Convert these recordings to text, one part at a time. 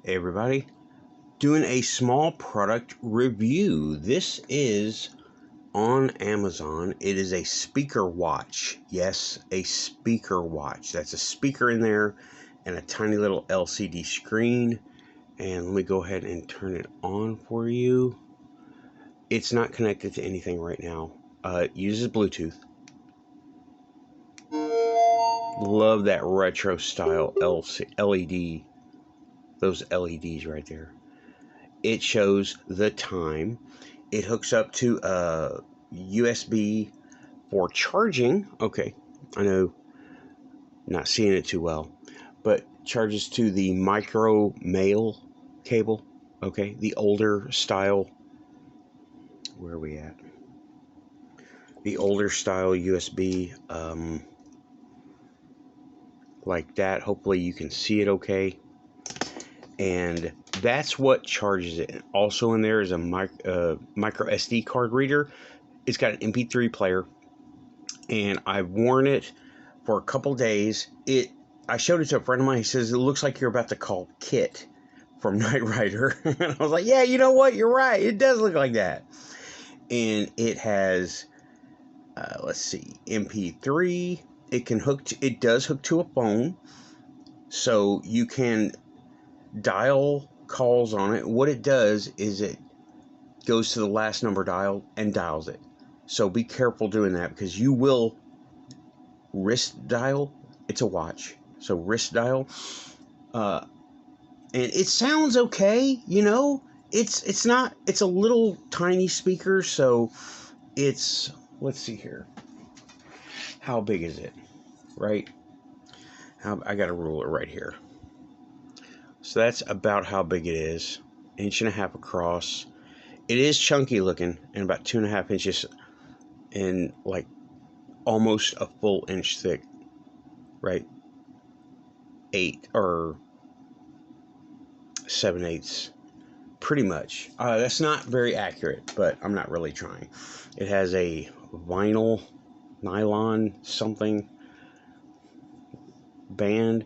Hey everybody, doing a small product review. This is on Amazon. It is a speaker watch. Yes, a speaker watch. That's a speaker in there and a tiny little LCD screen. And let me go ahead and turn it on for you. It's not connected to anything right now. It uses Bluetooth. Love that retro style LED. Those LEDs right there. It shows the time. It hooks up to a USB for charging. Okay, I know, not seeing it too well, but charges to the micro male cable. Okay, the older style. Where are we at? The older style USB, like that. Hopefully you can see it okay. And that's what charges it. Also in there is a micro SD card reader. It's got an MP3 player, and I've worn it for a couple days. I showed it to a friend of mine. He says, it looks like you're about to call Kit from Knight Rider. And I was like, yeah, you know what? You're right. It does look like that. And it has, let's see, MP3. It does hook to a phone. So you can dial calls on it. What it does is it goes to the last number dialed and dials it. So be careful doing that, because you will wrist dial. It's a watch, so wrist dial. And it sounds okay, you know. It's not. It's a little tiny speaker, so it's. Let's see here. How big is it? Right. I got a ruler right here. So that's about how big it is. 1.5 inches across. It is chunky looking, and about 2.5 inches, and like almost a full inch thick. Right. 8 or 7/8, pretty much. That's not very accurate, but I'm not really trying. It has a vinyl, nylon, something band,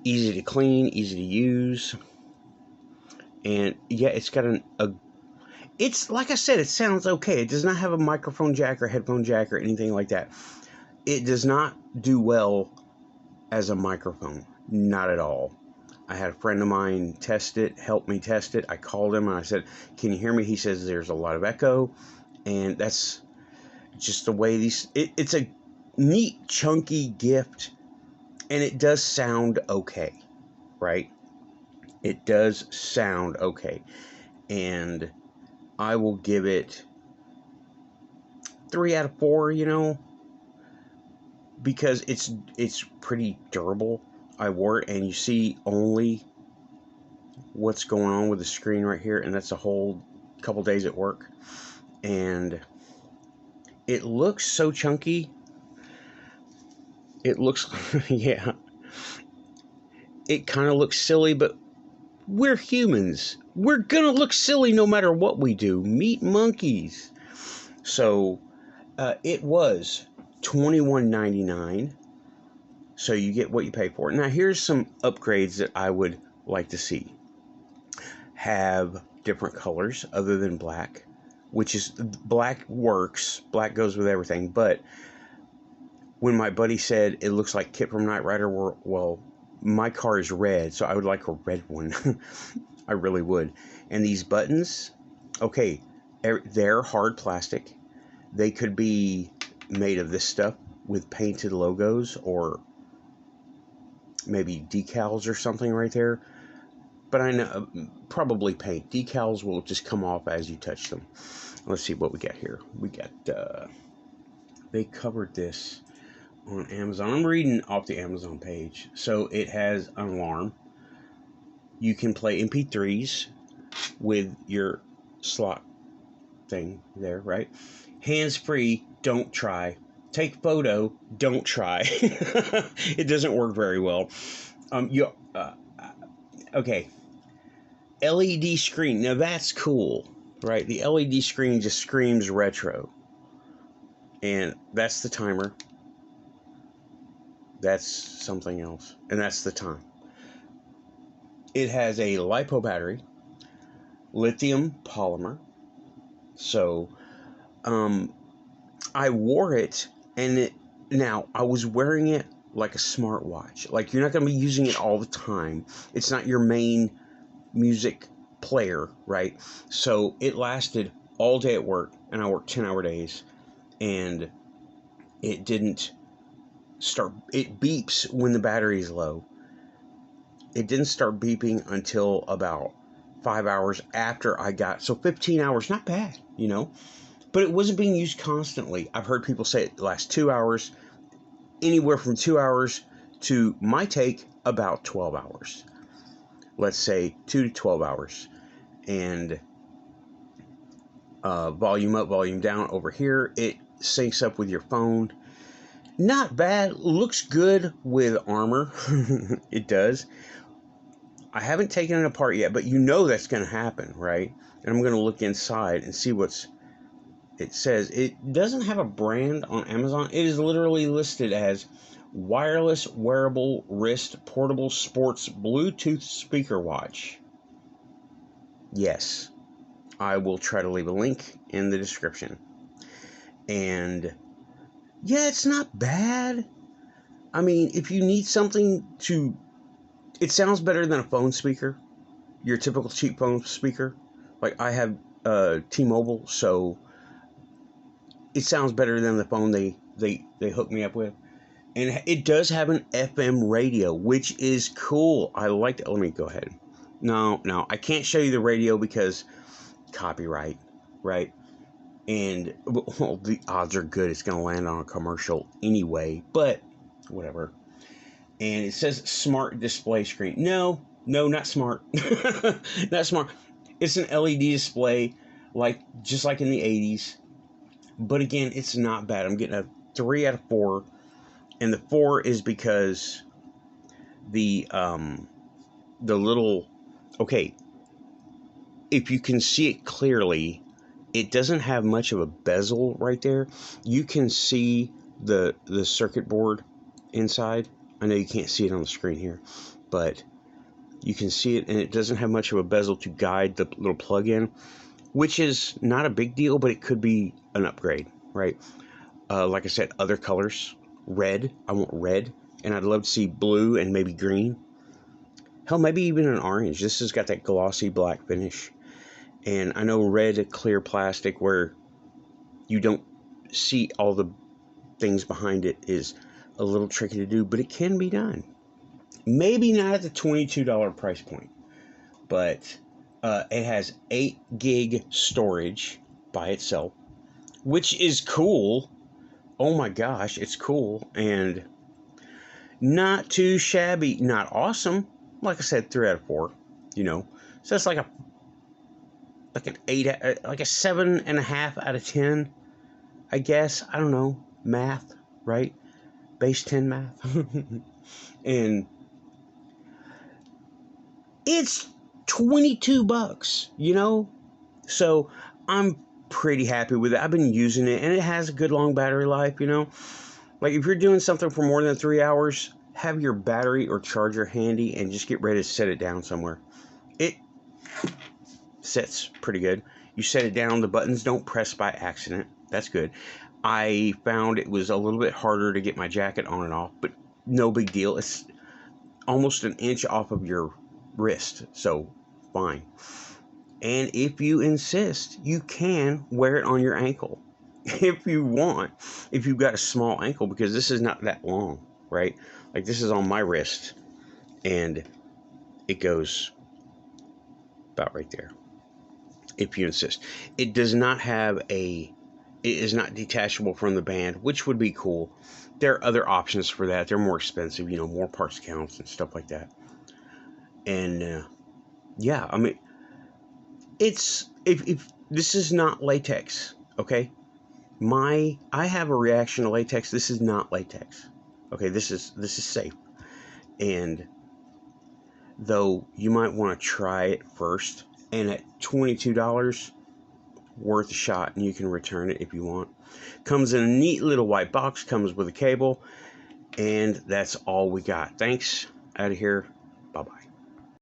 easy to clean, easy to use, and yeah, it's got it's like I said, it sounds okay. It does not have a microphone jack or headphone jack or anything like that. It does not do well as a microphone, not at all. I had a friend of mine help me test it. I called him and I said, can you hear me? He says there's a lot of echo, and that's just the way it's a neat, chunky gift, and it does sound okay, right? It does sound okay, and I will give it 3 out of 4, because it's pretty durable. I wore it, and you see only what's going on with the screen right here, and that's a whole couple days at work, and it looks so chunky. It looks yeah, it kind of looks silly, but we're humans. We're gonna look silly no matter what we do. Meet monkeys. So it was $21.99, so you get what you pay for. Now here's some upgrades that I would like to see. Have different colors other than black, which is, black works. Black goes with everything. But when my buddy said it looks like Kit from Knight Rider, well, my car is red, so I would like a red one. I really would. And these buttons, okay, they're hard plastic. They could be made of this stuff with painted logos, or maybe decals or something right there. But I know, probably paint. Decals will just come off as you touch them. Let's see what we got here. We got, they covered this on Amazon. I'm reading off the Amazon page. So it has an alarm. You can play MP3s with your slot thing there, right? Hands-free, don't try. Take photo, don't try. It doesn't work very well. Okay. LED screen. Now that's cool, right? The LED screen just screams retro. And that's the timer. That's something else. And that's the time. It has a LiPo battery, lithium polymer. So I wore it, and now I was wearing it like a smartwatch. Like, you're not going to be using it all the time. It's not your main music player, right? So it lasted all day at work, and I worked 10-hour days, and it didn't start. It beeps when the battery is low. It didn't start beeping until about 5 hours after I got, so 15 hours, not bad, you know, but it wasn't being used constantly. I've heard people say it lasts 2 hours, anywhere from 2 hours to, my take, about 12 hours. Let's say 2 to 12 hours. And volume up, volume down over here. It syncs up with your phone. Not bad. Looks good with armor. It does. I haven't taken it apart yet, but you know that's going to happen, right? And I'm going to look inside and see what's it says. It doesn't have a brand on Amazon. It is literally listed as wireless wearable wrist portable sports Bluetooth speaker watch. Yes, I will try to leave a link in the description. And yeah, it's not bad. I mean, if you need something to, it sounds better than a phone speaker, your typical cheap phone speaker. Like, I have T-Mobile, so it sounds better than the phone they hooked me up with. And it does have an FM radio, which is cool. I like it. Let me go ahead. No, I can't show you the radio because copyright, right? And, well, the odds are good it's going to land on a commercial anyway, but whatever. And it says smart display screen. No, not smart. Not smart. It's an LED display, just like in the 80s. But again, it's not bad. I'm getting a 3 out of 4. And the 4 is because the little, okay, if you can see it clearly, it doesn't have much of a bezel right there. You can see the circuit board inside. I know you can't see it on the screen here, but you can see it, and it doesn't have much of a bezel to guide the little plug-in, which is not a big deal, but it could be an upgrade, right? Like I said, other colors. Red. I want red, and I'd love to see blue and maybe green. Hell, maybe even an orange. This has got that glossy black finish. And I know red clear plastic where you don't see all the things behind it is a little tricky to do, but it can be done. Maybe not at the $22 price point, but it has 8 gig storage by itself, which is cool. Oh my gosh, it's cool, and not too shabby, not awesome. Like I said, 3 out of 4, you know. So that's like an 8, like a 7.5 out of 10, I guess. I don't know, math, right? Base 10 math. And it's $22, you know. So I'm pretty happy with it. I've been using it, and it has a good long battery life, you know. Like, if you're doing something for more than 3 hours, have your battery or charger handy and just get ready to set it down somewhere. It sets pretty good. You set it down, the buttons don't press by accident. That's good. I found it was a little bit harder to get my jacket on and off, but no big deal. It's almost an inch off of your wrist, so fine. And if you insist, you can wear it on your ankle if you want, if you've got a small ankle, because this is not that long, right? Like, this is on my wrist, and it goes about right there, if you insist. It does not have it is not detachable from the band, which would be cool. There are other options for that. They're more expensive, you know, more parts counts and stuff like that. And yeah, I mean, it's if this is not latex, okay? I have a reaction to latex. This is not latex. Okay, this is safe. And though you might want to try it first, and at $22, worth a shot, and you can return it if you want. Comes in a neat little white box, comes with a cable, and that's all we got. Thanks. Out of here. Bye-bye.